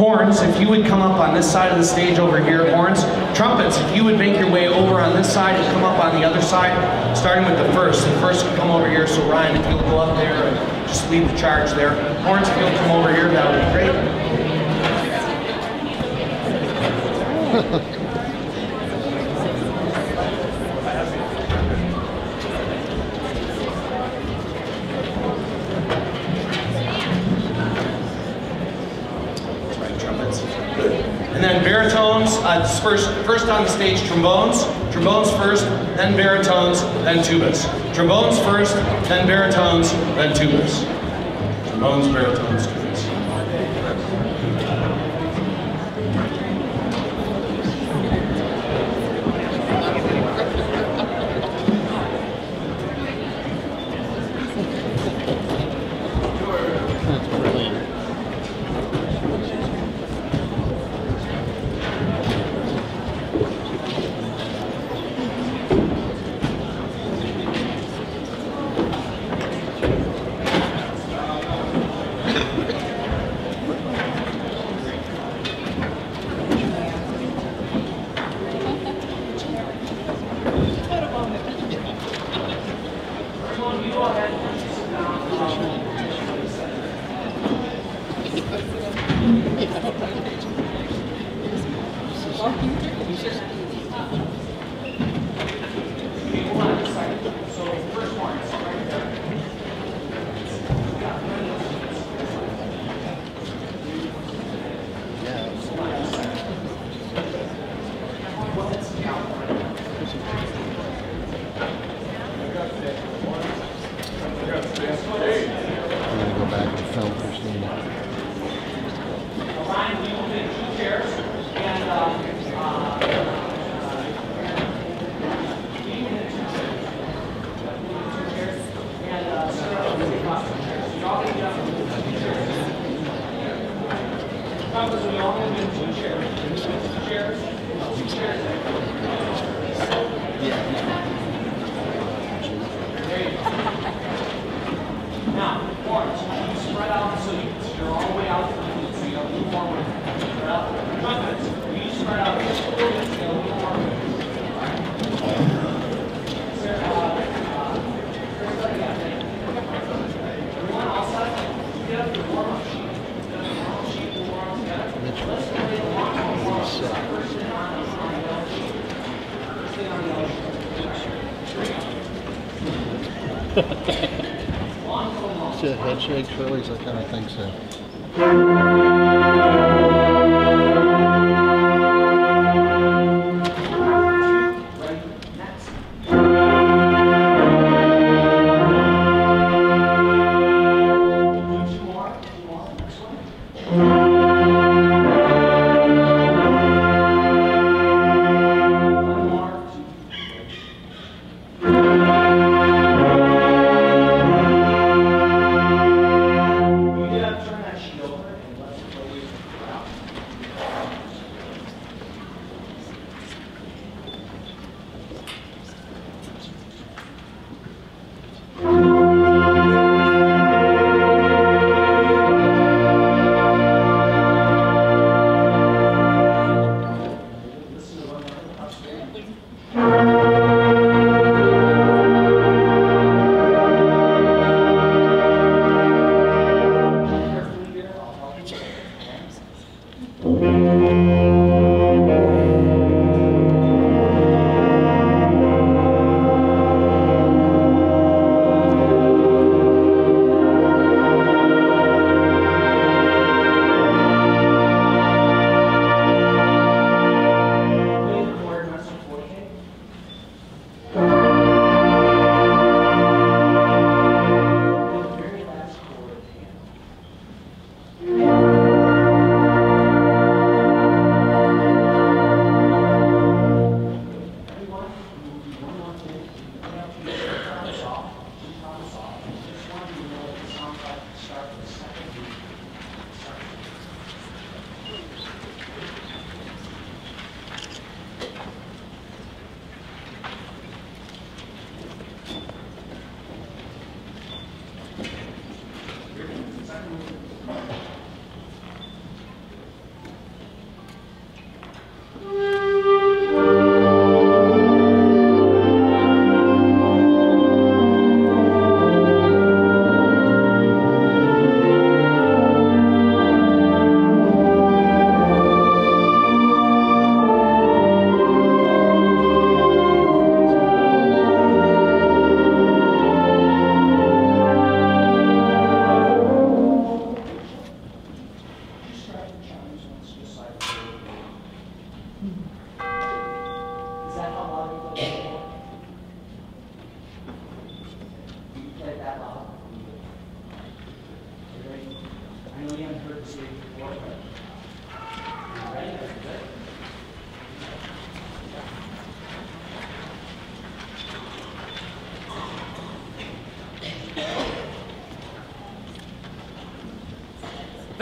Horns, if you would come up on this side of the stage over here. Horns. Trumpets, if you would make your way over on this side and come up on the other side, starting with the first. The first would come over here, so Ryan, if you'll go up there and just lead the charge there. Horns, if you'll come over here, that would be great. And then baritones, first on the stage, trombones. Trombones first, then baritones, then tubas. Trombones first, then baritones, then tubas. Trombones, baritones, tubas. See a head shake, Shirley? I kind of think so.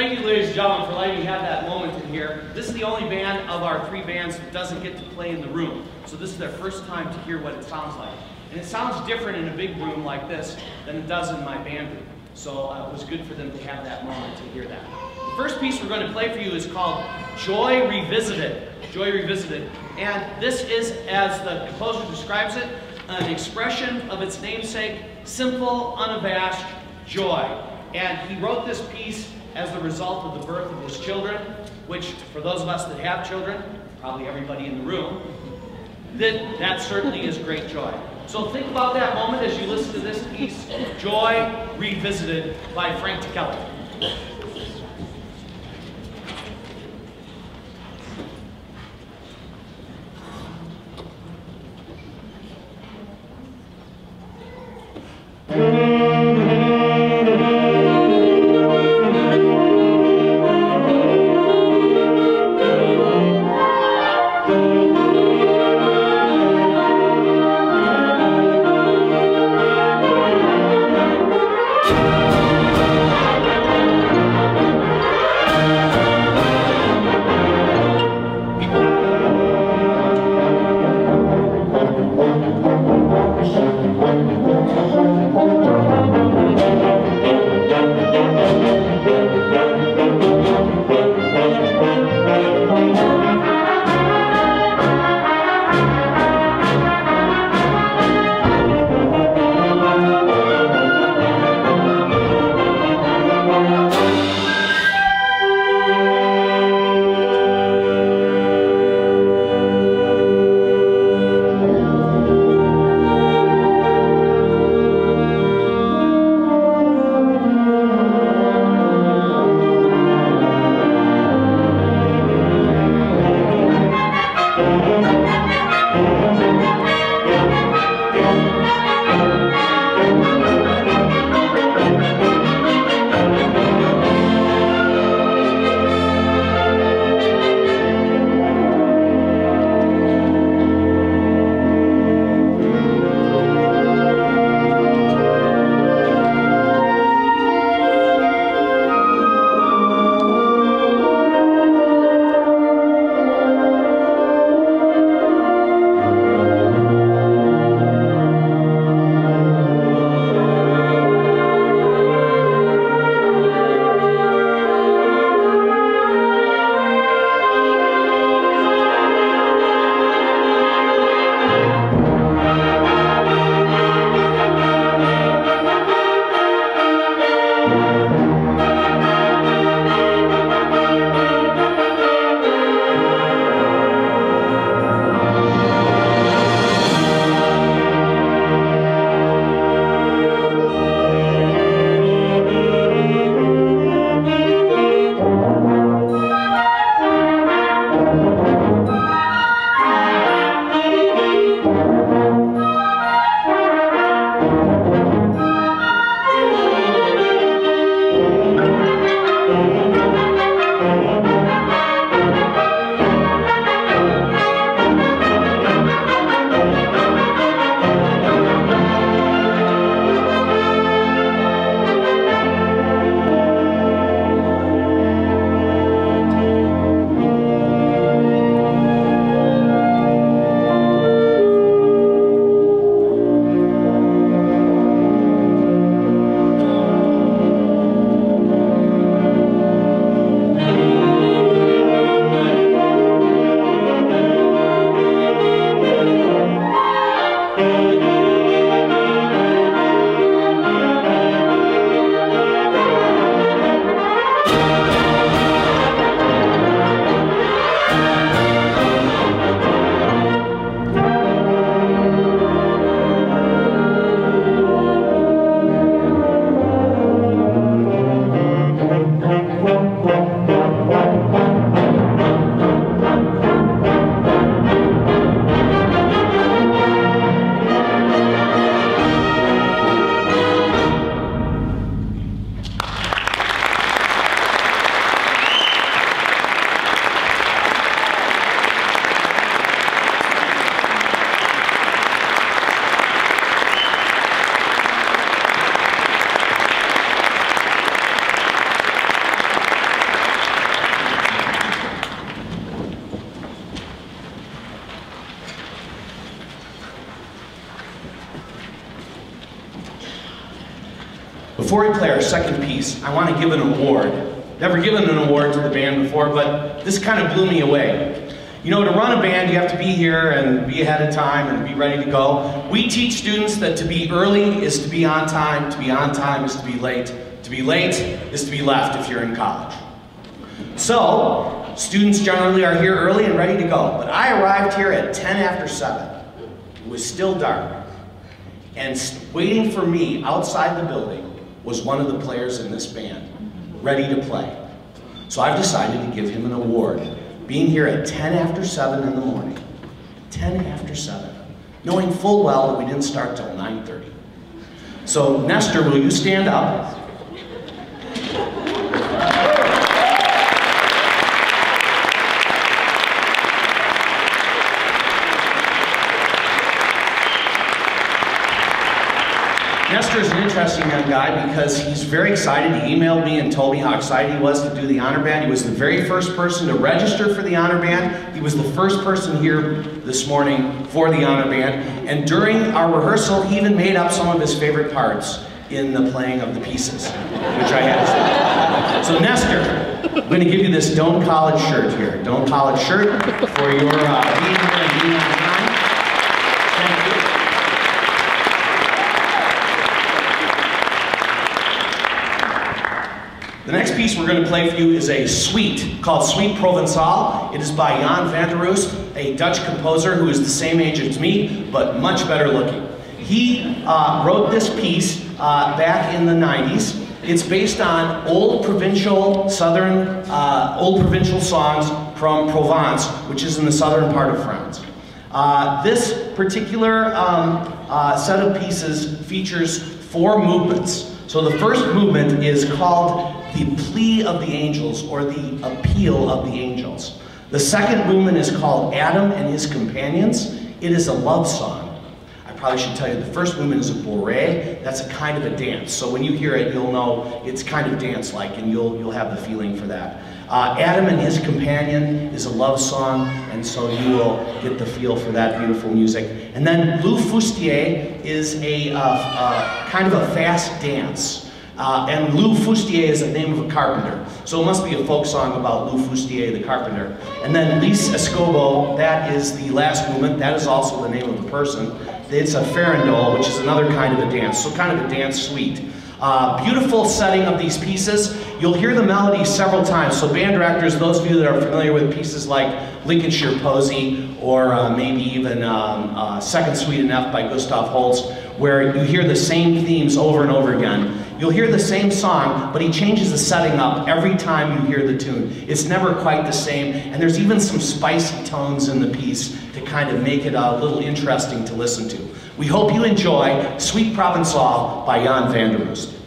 Thank you, ladies and gentlemen, for letting me have that moment in here. This is the only band of our 3 bands that doesn't get to play in the room. So this is their first time to hear what it sounds like. And it sounds different in a big room like this than it does in my band room. So it was good for them to have that moment to hear that. The first piece we're going to play for you is called Joy Revisited. Joy Revisited. And this is, as the composer describes it, an expression of its namesake, simple, unabashed joy. And he wrote this piece as the result of the birth of his children, which, for those of us that have children, probably everybody in the room, that certainly is great joy. So think about that moment as you listen to this piece, Joy Revisited by Frank Kelly. before we play our second piece, I want to give an award. Never given an award to the band before, but this kind of blew me away. You know, to run a band, you have to be here and be ahead of time and be ready to go. We teach students that to be early is to be on time is to be late is to be left if you're in college. So, students generally are here early and ready to go, but I arrived here at 10 after 7. It was still dark, and waiting for me outside the building was one of the players in this band, ready to play. So I've decided to give him an award. Being here at 10 after 7 in the morning, 10 after 7, knowing full well that we didn't start till 9:30. So Nestor, will you stand up? Nestor is an interesting young guy because he's very excited. He emailed me and told me how excited he was to do the honor band. He was the very first person to register for the honor band. He was the first person here this morning for the honor band. And during our rehearsal, he even made up some of his favorite parts in the playing of the pieces, which I had. So Nestor, I'm going to give you this Doane College shirt here. Doane College shirt for your being here and being on time. Thank you. The next piece we're going to play for you is a suite called Suite Provençale. It is by Jan van der Roost, a Dutch composer who is the same age as me, but much better looking. He wrote this piece back in the 90s. It's based on old provincial songs from Provence, which is in the southern part of France. This particular set of pieces features 4 movements. So the first movement is called the Plea of the Angels, or the Appeal of the Angels. The second movement is called Adam and His Companions. It is a love song. I probably should tell you the first movement is a bourrée. That's a kind of a dance. So when you hear it, you'll know it's kind of dance-like, and you'll have the feeling for that. Adam and His Companion is a love song, and so you will get the feel for that beautiful music. And then Lou Fustier is a kind of a fast dance. And Lou Fustier is the name of a carpenter. So it must be a folk song about Lou Fustier, the carpenter. And then Lys Escobo, that is the last movement. That is also the name of the person. It's a farandole, which is another kind of a dance. So kind of a dance suite. Beautiful setting of these pieces. You'll hear the melody several times. So band directors, those of you that are familiar with pieces like Lincolnshire Posy, or maybe even Second Suite in F by Gustav Holst, where you hear the same themes over and over again. You'll hear the same song, but he changes the setting up every time you hear the tune. It's never quite the same, and there's even some spicy tones in the piece to kind of make it a little interesting to listen to. We hope you enjoy Suite Provençale by Jan van der Roost.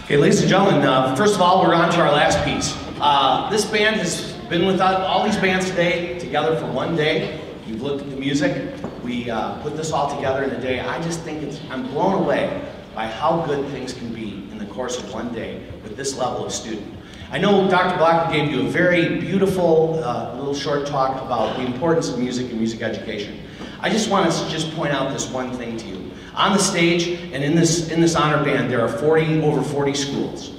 Okay, ladies and gentlemen, first of all, we're on to our last piece. This band has been with all these bands today together for one day. You've looked at the music. We put this all together in a day. I just think I'm blown away by how good things can be in the course of one day with this level of student. I know Dr. Blocker gave you a very beautiful little short talk about the importance of music and music education. I just want to just point out this one thing to you. On the stage and in this honor band, there are over 40 schools,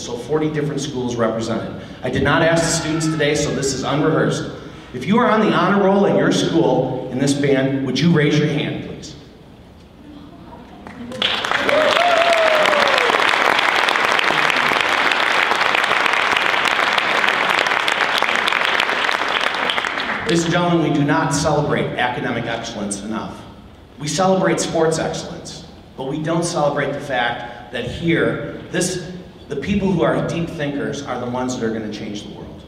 so 40 different schools represented. I did not ask the students today, so this is unrehearsed. If you are on the honor roll at your school in this band, would you raise your hand, please? Ladies and gentlemen, we do not celebrate academic excellence enough. We celebrate sports excellence, but we don't celebrate the fact that here, the people who are deep thinkers are the ones that are going to change the world.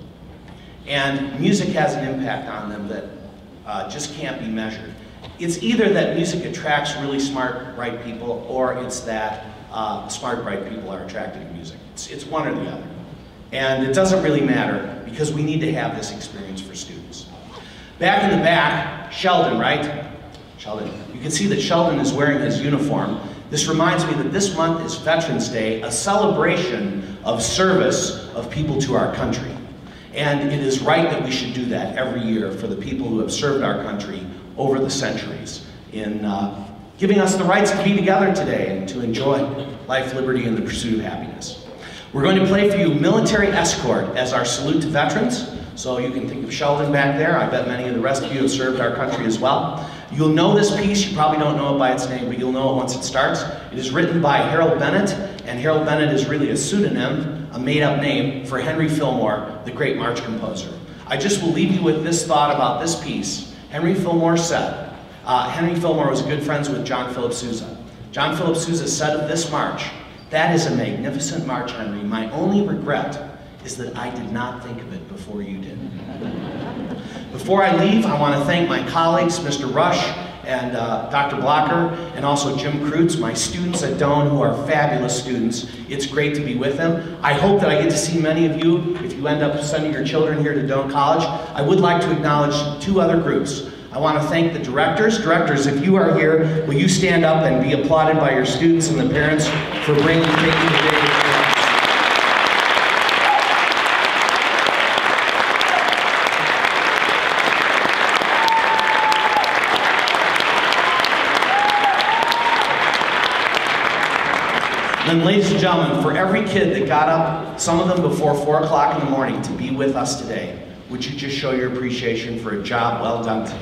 And music has an impact on them that just can't be measured. It's either that music attracts really smart, bright people, or it's that smart, bright people are attracted to music. It's one or the other. And it doesn't really matter, because we need to have this experience for students. Back in the back, Sheldon, right? Sheldon. You can see that Sheldon is wearing his uniform. This reminds me that this month is Veterans Day, a celebration of service of people to our country. And it is right that we should do that every year for the people who have served our country over the centuries in giving us the rights to be together today and to enjoy life, liberty, and the pursuit of happiness. We're going to play for you Military Escort as our salute to veterans. So you can think of Sheldon back there. I bet many of the rest of you have served our country as well. You'll know this piece. You probably don't know it by its name, but you'll know it once it starts. It is written by Harold Bennett, and Harold Bennett is really a pseudonym, a made-up name for Henry Fillmore, the great march composer. I just will leave you with this thought about this piece. Henry Fillmore said, Henry Fillmore was good friends with John Philip Sousa. John Philip Sousa said of this march, "That is a magnificent march, Henry. My only regret is that I did not think of it before you did." Before I leave, I want to thank my colleagues, Mr. Rush and Dr. Blocker, and also Jim Kreutz, my students at Doane, who are fabulous students. It's great to be with them. I hope that I get to see many of you if you end up sending your children here to Doane College. I would like to acknowledge two other groups. I want to thank the directors. Directors, if you are here, will you stand up and be applauded by your students and the parents for taking the day? And ladies and gentlemen, for every kid that got up, some of them before 4 o'clock in the morning, to be with us today, would you just show your appreciation for a job well done today?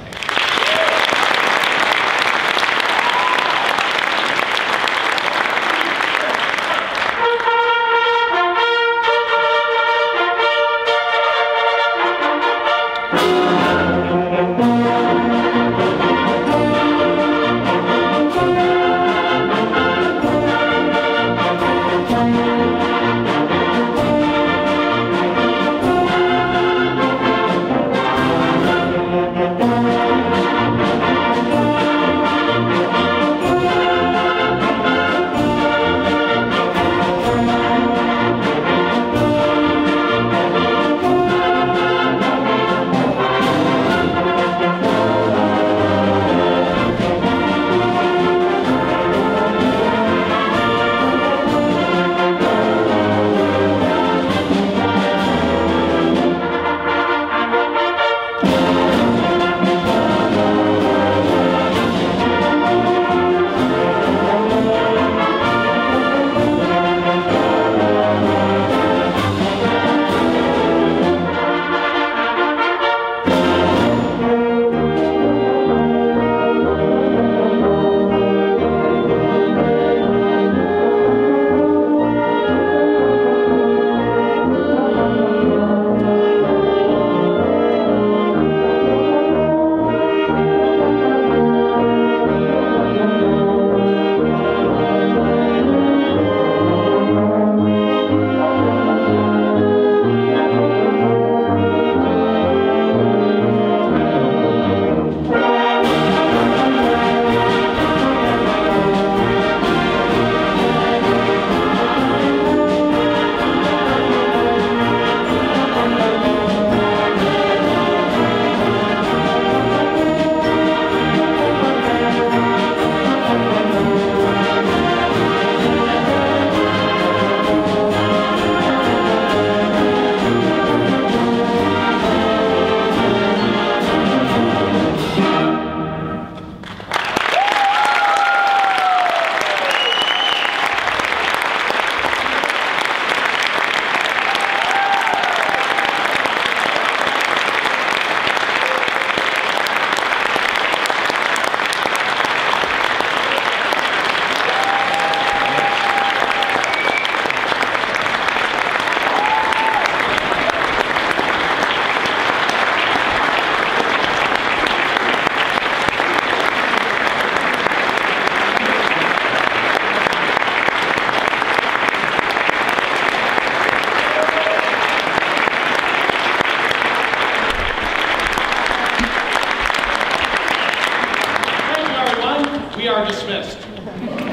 we are dismissed.